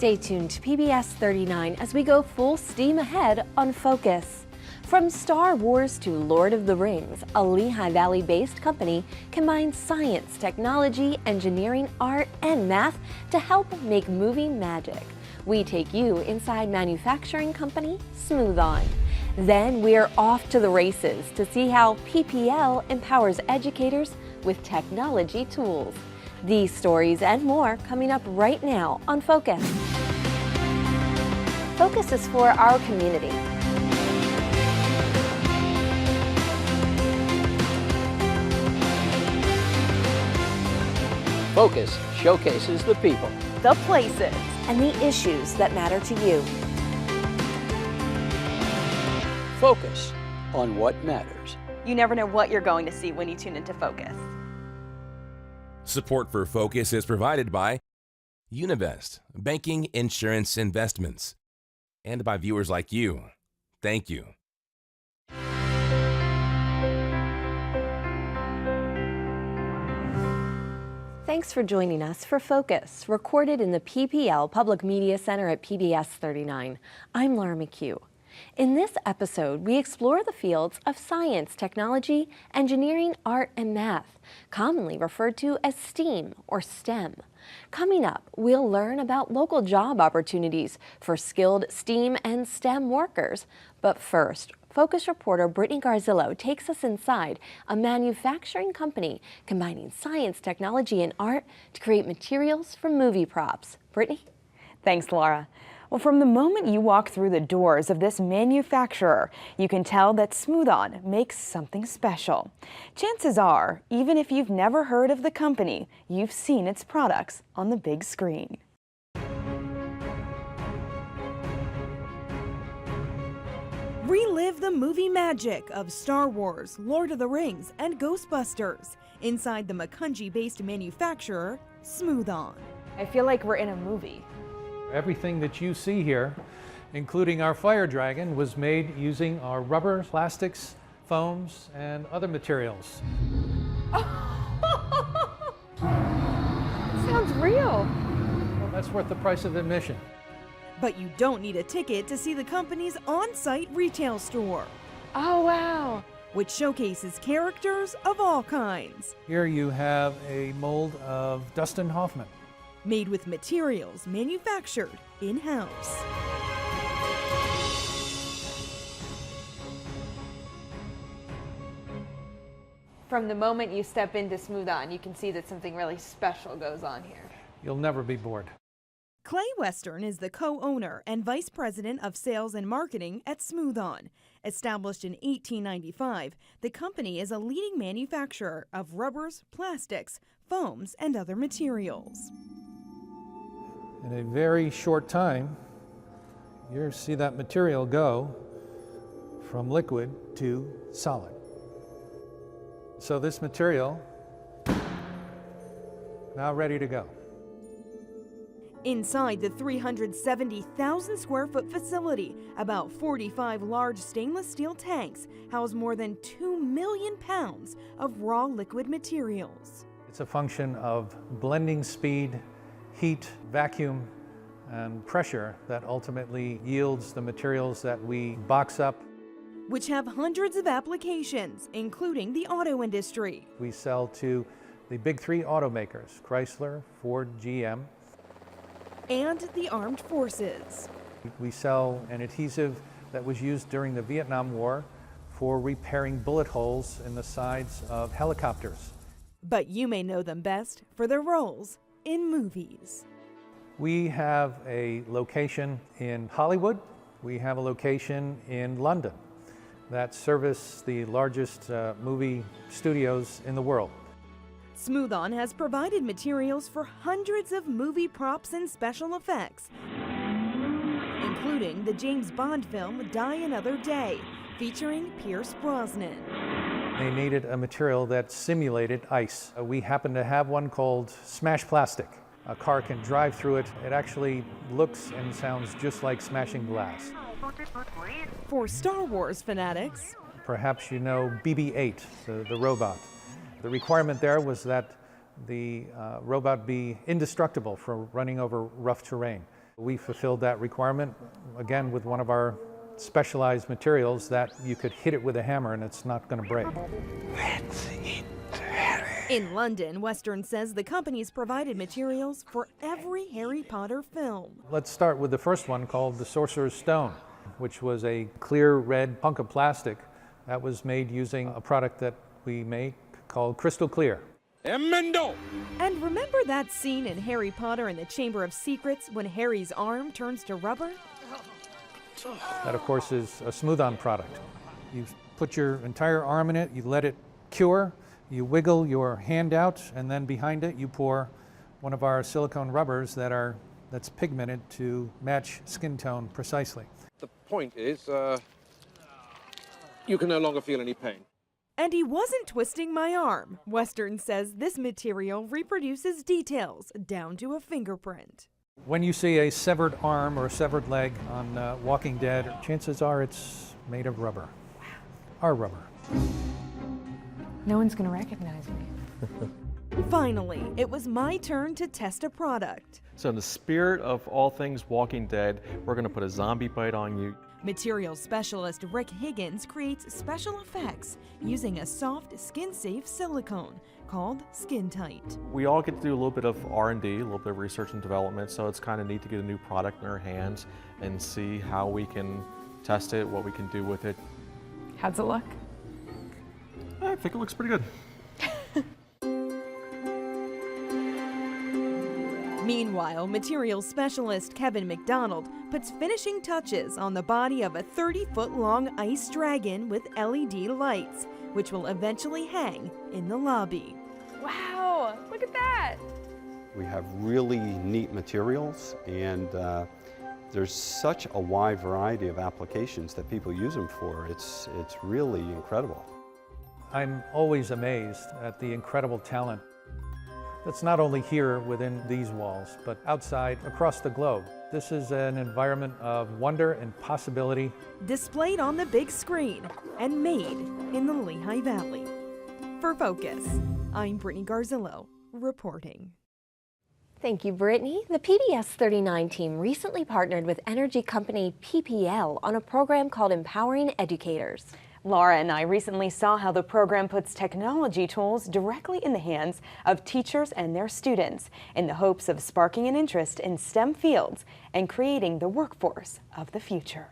Stay tuned to PBS 39 as we go full steam ahead on Focus. From Star Wars to Lord of the Rings, a Lehigh Valley-based company combines science, technology, engineering, art, and math to help make movie magic. We take you inside manufacturing company Smooth On. Then we're off to the races to see how PPL empowers educators with technology tools. These stories and more coming up right now on Focus. Focus is for our community. Focus showcases the people, The places and the issues that matter to you. Focus on what matters. You never know what you're going to see when you tune into Focus. Support for Focus is provided by Univest, Banking, Insurance, Investments, and by viewers like you. Thank you. Thanks for joining us for Focus, recorded in the PPL Public Media Center at PBS 39. I'm Laura McHugh. In this episode, we explore the fields of science, technology, engineering, art, and math, commonly referred to as STEAM or STEM. Coming up, we'll learn about local job opportunities for skilled STEAM and STEM workers. But first, Focus reporter Brittany Garzillo takes us inside a manufacturing company combining science, technology, and art to create materials for movie props. Brittany? Thanks, Laura. Well, from the moment you walk through the doors of this manufacturer, you can tell that Smooth On makes something special. Chances are, even if you've never heard of the company, you've seen its products on the big screen. Relive the movie magic of Star Wars, Lord of the Rings, and Ghostbusters inside the Macungie-based manufacturer, Smooth On. I feel like we're in a movie. Everything that you see here, including our fire dragon, was made using our rubber, plastics, foams, and other materials. Sounds real. Well, that's worth the price of admission. But you don't need a ticket to see the company's on-site retail store, Oh, wow. which showcases characters of all kinds, Here you have a mold of Dustin Hoffman. made with materials manufactured in-house. From the moment you step into Smooth On, you can see that something really special goes on here. You'll never be bored. Clay Western is the co-owner and vice president of sales and marketing at Smooth On. Established in 1895, the company is a leading manufacturer of rubbers, plastics, foams, and other materials. In a very short time, you'll see that material go from liquid to solid. So this material now ready to go. Inside the 370,000 square foot facility, about 45 large stainless steel tanks house more than 2 million pounds of raw liquid materials. It's a function of blending speed, heat, vacuum, and pressure that ultimately yields the materials that we box up. Which have hundreds of applications, including the auto industry. We sell to the big three automakers, Chrysler, Ford, GM. And the armed forces. We sell an adhesive that was used during the Vietnam War for repairing bullet holes in the sides of helicopters. But you may know them best for their roles in movies. We have a location in Hollywood. We have a location in London that service the largest movie studios in the world. Smooth On has provided materials for hundreds of movie props and special effects, including the James Bond film Die Another Day, featuring Pierce Brosnan. They needed a material that simulated ice. We happen to have one called Smash Plastic. A car can drive through it. It actually looks and sounds just like smashing glass. For Star Wars fanatics, Perhaps you know BB-8, the robot. The requirement there was that the robot be indestructible for running over rough terrain. We fulfilled that requirement, again, with one of our specialized materials that you could hit it with a hammer and it's not going to break. In London, Western says the company's provided materials for every Harry Potter film. Let's start with the first one called the Sorcerer's Stone, which was a clear red hunk of plastic that was made using a product that we make called Crystal Clear. And remember that scene in Harry Potter and the Chamber of Secrets when Harry's arm turns to rubber? That, of course, is a Smooth-On product. You put your entire arm in it, you let it cure, you wiggle your hand out, and then behind it you pour one of our silicone rubbers that's pigmented to match skin tone precisely. The point is, you can no longer feel any pain. And he wasn't twisting my arm. Western says this material reproduces details down to a fingerprint. When you see a severed arm or a severed leg on Walking Dead, chances are it's made of rubber. Our rubber. No one's going to recognize me. Finally, it was my turn to test a product. So in the spirit of all things Walking Dead, we're going to put a zombie bite on you. Materials specialist Rick Higgins creates special effects using a soft, skin-safe silicone called Skin Tight. We all get to do a little bit of R&D, a little bit of research and development, so it's kind of neat to get a new product in our hands and see how we can test it, what we can do with it. How's it look? I think it looks pretty good. Meanwhile, materials specialist Kevin McDonald puts finishing touches on the body of a 30-foot-long ice dragon with LED lights, which will eventually hang in the lobby. Wow, look at that. We have really neat materials, and there's such a wide variety of applications that people use them for. It's really incredible. I'm always amazed at the incredible talent that's not only here within these walls, but outside across the globe. This is an environment of wonder and possibility. Displayed on the big screen and made in the Lehigh Valley. For Focus, I'm Brittany Garzillo, reporting. Thank you, Brittany. The PBS 39 team recently partnered with energy company PPL on a program called Empowering Educators. Laura and I recently saw how the program puts technology tools directly in the hands of teachers and their students in the hopes of sparking an interest in STEM fields and creating the workforce of the future.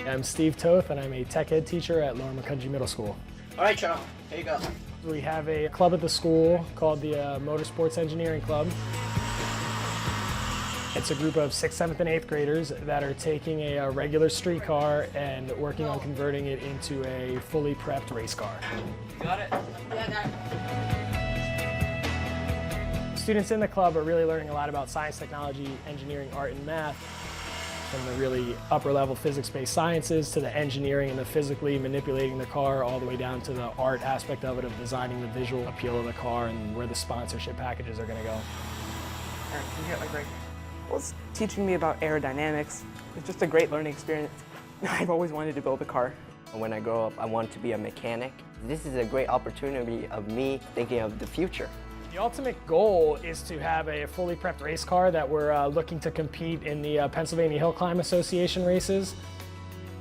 I'm Steve Toth, and I'm a tech ed teacher at Lower Macungie Middle School. All right, Charles, here you go. We have a club at the school called the Motorsports Engineering Club. It's a group of 6th, 7th, and 8th graders that are taking a regular street car and working on converting it into a fully prepped race car. Got it? Yeah, got it. Students in the club are really learning a lot about science, technology, engineering, art, and math. From the really upper level physics-based sciences to the engineering and the physically manipulating the car, all the way down to the art aspect of it, of designing the visual appeal of the car and where the sponsorship packages are going to go. Aaron, can you get my break? Well, it's teaching me about aerodynamics. It's just a great learning experience. I've always wanted to build a car. When I grow up, I want to be a mechanic. This is a great opportunity of me thinking of the future. The ultimate goal is to have a fully prepped race car that we're looking to compete in the Pennsylvania Hill Climb Association races.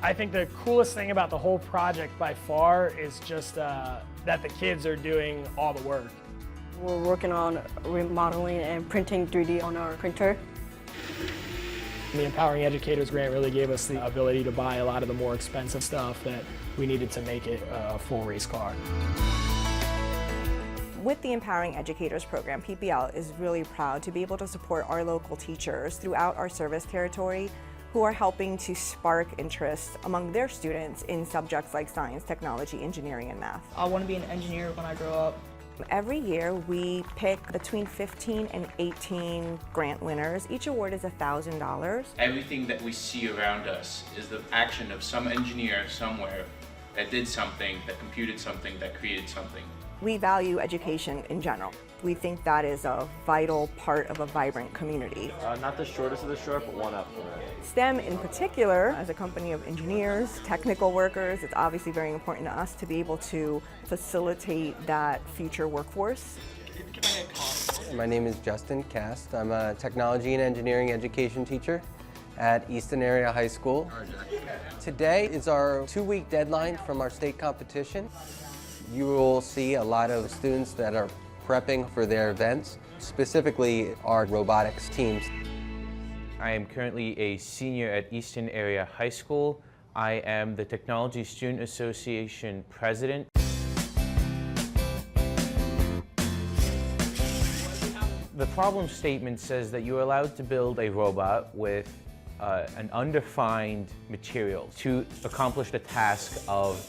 I think the coolest thing about the whole project by far is just that the kids are doing all the work. We're working on remodeling and printing 3D on our printer. The Empowering Educators grant really gave us the ability to buy a lot of the more expensive stuff that we needed to make it a full race car. With the Empowering Educators program, PPL is really proud to be able to support our local teachers throughout our service territory who are helping to spark interest among their students in subjects like science, technology, engineering, and math. I want to be an engineer when I grow up. Every year we pick between 15 and 18 grant winners. Each award is $1,000. Everything that we see around us is the action of some engineer somewhere that did something, that computed something, that created something. We value education in general. We think that is a vital part of a vibrant community. Not the shortest of the short, but one up from that. STEM in particular, as a company of engineers, technical workers, it's obviously very important to us to be able to facilitate that future workforce. My name is Justin Cast. I'm a technology and engineering education teacher at Easton Area High School. Today is our 2-week deadline from our state competition. You will see a lot of students that are prepping for their events, specifically our robotics teams. I am currently a senior at Easton Area High School. I am the Technology Student Association president. The problem statement says that you're allowed to build a robot with an undefined material to accomplish the task of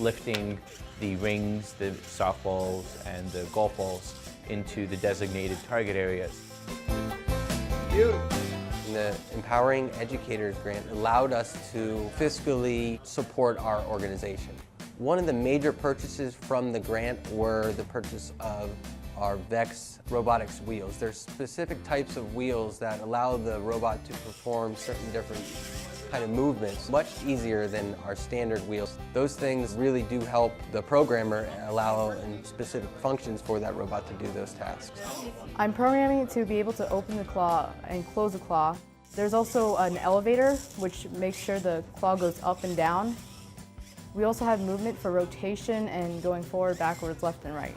lifting the rings, the softballs, and the golf balls into the designated target areas. The Empowering Educators Grant allowed us to fiscally support our organization. One of the major purchases from the grant were the purchase of our VEX robotics wheels. There's specific types of wheels that allow the robot to perform certain different kind of movements much easier than our standard wheels. Those things really do help the programmer allow specific functions for that robot to do those tasks. I'm programming it to be able to open the claw and close the claw. There's also an elevator which makes sure the claw goes up and down. We also have movement for rotation and going forward, backwards, left and right.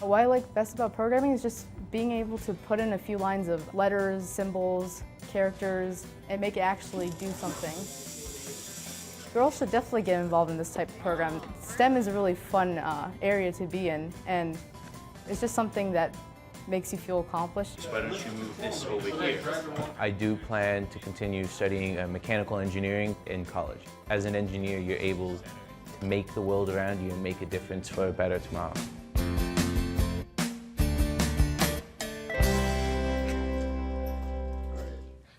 What I like best about programming is just being able to put in a few lines of letters, symbols, characters, and make it actually do something. Girls should definitely get involved in this type of program. STEM is a really fun area to be in, and it's just something that makes you feel accomplished. Why don't you move this over here? I do plan to continue studying mechanical engineering in college. As an engineer, you're able to make the world around you and make a difference for a better tomorrow.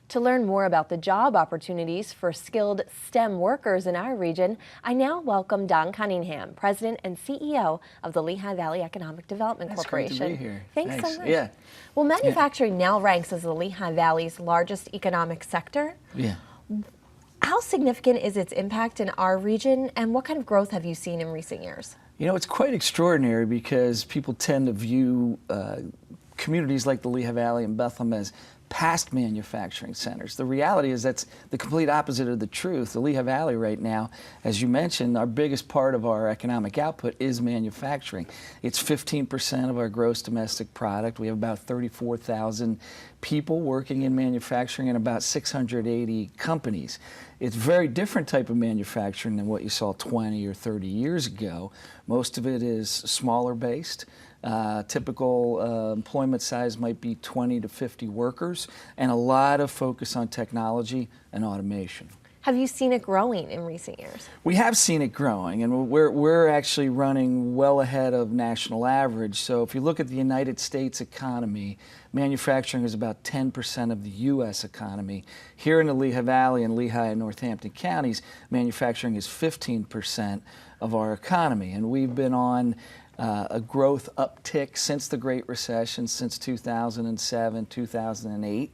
To learn more about the job opportunities for skilled STEM workers in our region, I now welcome Don Cunningham, President and CEO of the Lehigh Valley Economic Development Corporation. Great to be here. Thanks so much. Yeah. Well, manufacturing now ranks as the Lehigh Valley's largest economic sector. Yeah. How significant is its impact in our region, and what kind of growth have you seen in recent years? You know, it's quite extraordinary because people tend to view communities like the Lehigh Valley and Bethlehem as past manufacturing centers. The reality is that's the complete opposite of the truth. The Lehigh Valley right now, as you mentioned, our biggest part of our economic output is manufacturing. It's 15% of our gross domestic product. We have about 34,000 people working in manufacturing and about 680 companies. It's a very different type of manufacturing than what you saw 20 or 30 years ago. Most of it is smaller based. Typical employment size might be 20 to 50 workers, and a lot of focus on technology and automation. Have you seen it growing in recent years? We have seen it growing, and we're actually running well ahead of national average. So if you look at the United States economy, manufacturing is about 10% of the U.S. economy. Here in the Lehigh Valley and Lehigh and Northampton counties, manufacturing is 15% of our economy, and we've been on a growth uptick since the Great Recession, since 2007, 2008.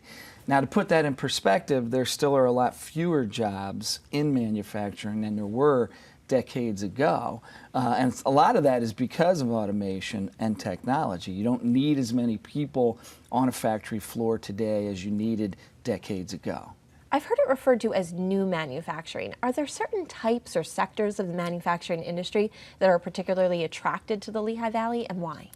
Now, to put that in perspective, there still are a lot fewer jobs in manufacturing than there were decades ago. And a lot of that is because of automation and technology. You don't need as many people on a factory floor today as you needed decades ago. I've heard it referred to as new manufacturing. Are there certain types or sectors of the manufacturing industry that are particularly attracted to the Lehigh Valley, and why?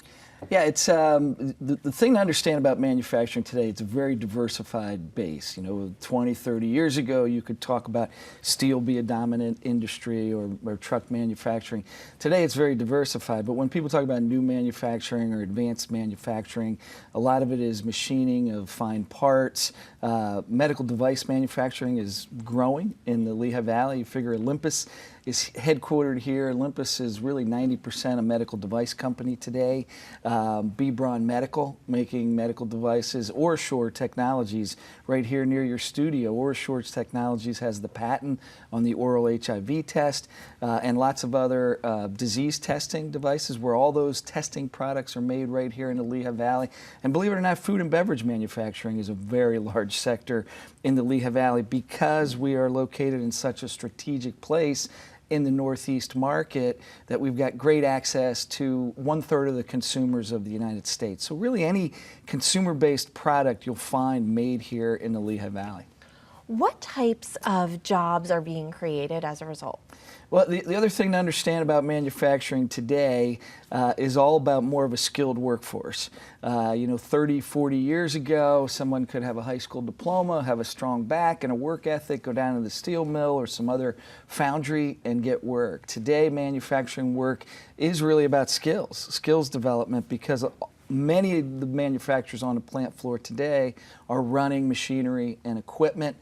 Yeah, it's the thing to understand about manufacturing today, it's a very diversified base. You know, 20, 30 years ago, you could talk about steel be a dominant industry or truck manufacturing. Today, it's very diversified, but when people talk about new manufacturing or advanced manufacturing, a lot of it is machining of fine parts. Medical device manufacturing is growing in the Lehigh Valley. You figure Olympus is headquartered here. Olympus is really 90% a medical device company today. B. Braun Medical, making medical devices, OraSure Technologies, right here near your studio. OraSure Technologies has the patent on the oral HIV test, and lots of other disease testing devices where all those testing products are made right here in the Lehigh Valley. And believe it or not, food and beverage manufacturing is a very large sector in the Lehigh Valley because we are located in such a strategic place in the Northeast market that we've got great access to 1/3 of the consumers of the United States. So really any consumer-based product you'll find made here in the Lehigh Valley. What types of jobs are being created as a result? Well, the other thing to understand about manufacturing today is all about more of a skilled workforce. 30, 40 years ago, someone could have a high school diploma, have a strong back and a work ethic, go down to the steel mill or some other foundry and get work. Today, manufacturing work is really about skills development, because many of the manufacturers on the plant floor today are running machinery and equipment.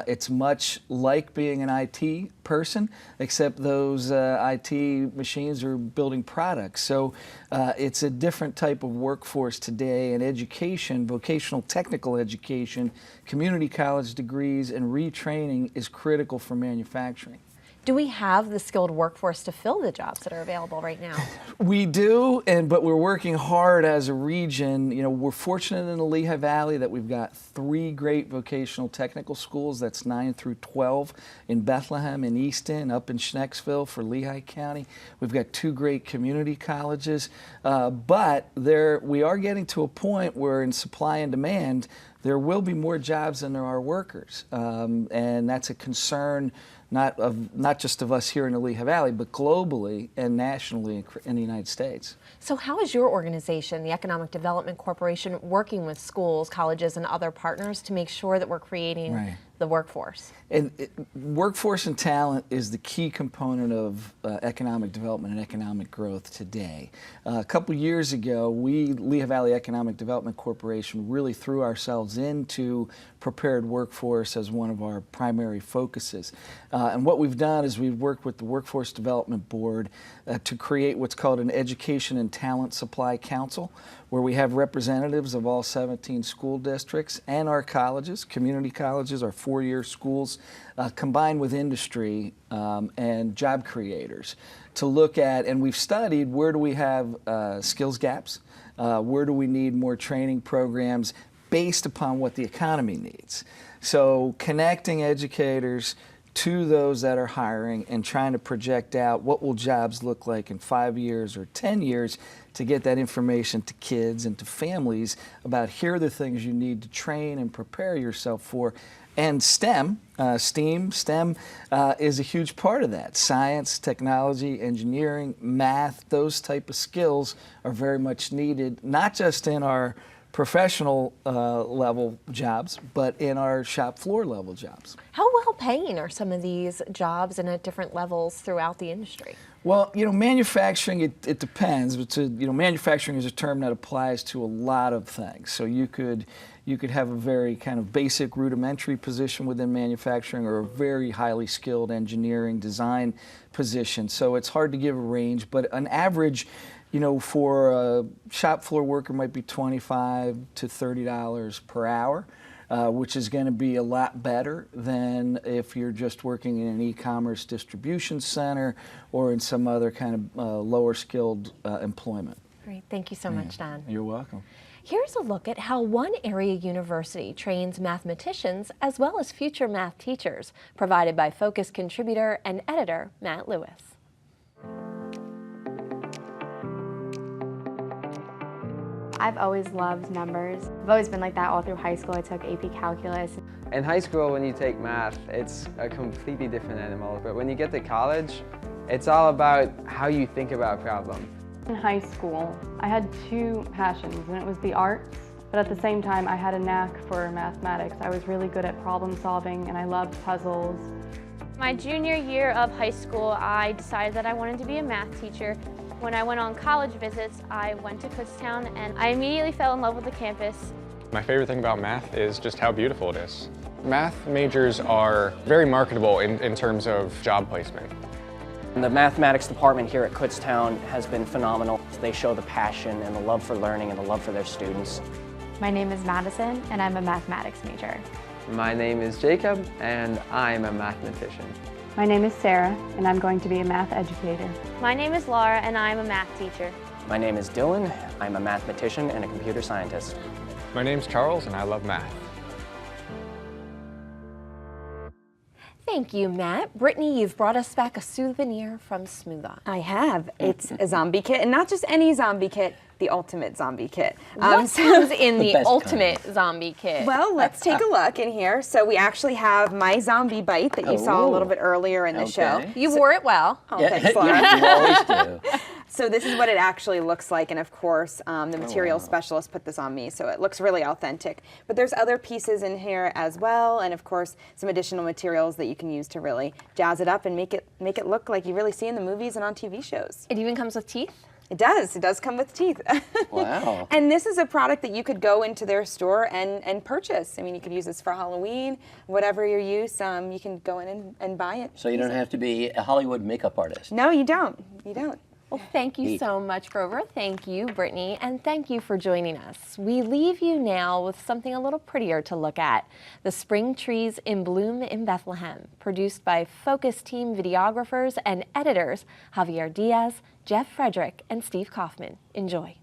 It's much like being an IT person, except those IT machines are building products. So it's a different type of workforce today, and education, vocational technical education, community college degrees, and retraining is critical for manufacturing. Do we have the skilled workforce to fill the jobs that are available right now? We do, but we're working hard as a region. We're fortunate in the Lehigh Valley that we've got 3 great vocational technical schools. That's 9 through 12 in Bethlehem, in Easton, up in Schnecksville for Lehigh County. We've got 2 great community colleges, but we are getting to a point where in supply and demand, there will be more jobs than there are workers, and that's a concern not just of us here in the Lehigh Valley, but globally and nationally in the United States. So how is your organization, the Economic Development Corporation, working with schools, colleges, and other partners to make sure that we're creating the workforce? And workforce and talent is the key component of economic development and economic growth today. A couple years ago, we, Lehigh Valley Economic Development Corporation, really threw ourselves into prepared workforce as one of our primary focuses. And what we've done is we've worked with the Workforce Development Board to create what's called an Education and Talent Supply Council, where we have representatives of all 17 school districts and our colleges, community colleges, our 4-year schools, combined with industry and job creators to look at, and we've studied where do we have skills gaps, where do we need more training programs based upon what the economy needs. So connecting educators to those that are hiring and trying to project out what will jobs look like in 5 years or 10 years to get that information to kids and to families about here are the things you need to train and prepare yourself for. And STEM is a huge part of that. Science, technology, engineering, math, those type of skills are very much needed, not just in our professional level jobs, but in our shop floor level jobs. How well paying are some of these jobs and at different levels throughout the industry? Well, manufacturing, it depends. But manufacturing is a term that applies to a lot of things. So you could have a very kind of basic rudimentary position within manufacturing or a very highly skilled engineering design position. So it's hard to give a range, but an average for a shop floor worker might be $25 to $30 per hour, which is going to be a lot better than if you're just working in an e-commerce distribution center or in some other kind of lower skilled employment. Great, thank you so much, Don. You're welcome. Here's a look at how one area university trains mathematicians as well as future math teachers, provided by Focus contributor and editor Matt Lewis. I've always loved numbers. I've always been like that all through high school. I took AP Calculus. In high school, when you take math, it's a completely different animal. But when you get to college, it's all about how you think about problems. In high school, I had 2 passions, and it was the arts, but at the same time, I had a knack for mathematics. I was really good at problem solving, and I loved puzzles. My junior year of high school, I decided that I wanted to be a math teacher. When I went on college visits, I went to Kutztown and I immediately fell in love with the campus. My favorite thing about math is just how beautiful it is. Math majors are very marketable in terms of job placement. The mathematics department here at Kutztown has been phenomenal. They show the passion and the love for learning and the love for their students. My name is Madison, and I'm a mathematics major. My name is Jacob, and I'm a mathematician. My name is Sarah, and I'm going to be a math educator. My name is Laura, and I'm a math teacher. My name is Dylan. I'm a mathematician and a computer scientist. My name's Charles, and I love math. Thank you, Matt. Brittany, you've brought us back a souvenir from Smooth On. I have. It's a zombie kit, and not just any zombie kit, the ultimate zombie kit. What comes in the ultimate zombie kit? Well, let's take a look in here. So we actually have my zombie bite that you saw a little bit earlier in the show. You wore it well. Oh, thanks, Laura. You always do. So this is what it actually looks like, and of course, the material specialist put this on me, so it looks really authentic. But there's other pieces in here as well, and of course, some additional materials that you can use to really jazz it up and make it look like you really see in the movies and on TV shows. It even comes with teeth? It does. It does come with teeth. Wow. And this is a product that you could go into their store and purchase. I mean, you could use this for Halloween, whatever your use, you can go in and buy it. So you don't have to be a Hollywood makeup artist. No, you don't. You don't. Well, thank you so much, Grover. Thank you, Brittany, and thank you for joining us. We leave you now with something a little prettier to look at. The Spring Trees in Bloom in Bethlehem, produced by Focus Team videographers and editors Javier Diaz, Jeff Frederick, and Steve Kaufman. Enjoy.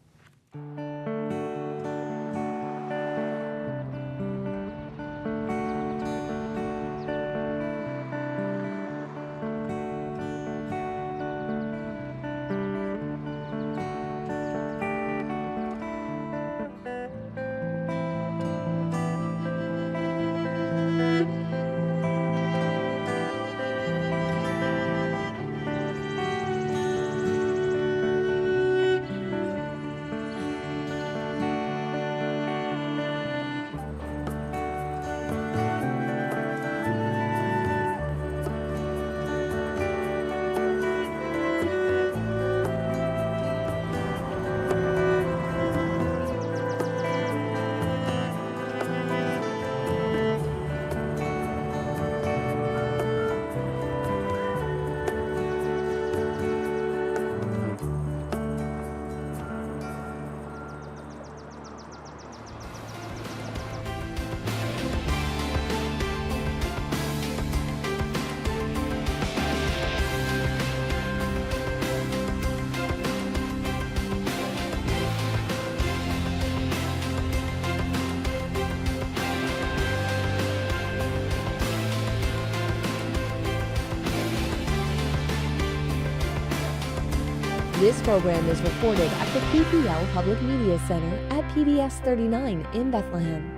This program is recorded at the PPL Public Media Center at PBS 39 in Bethlehem.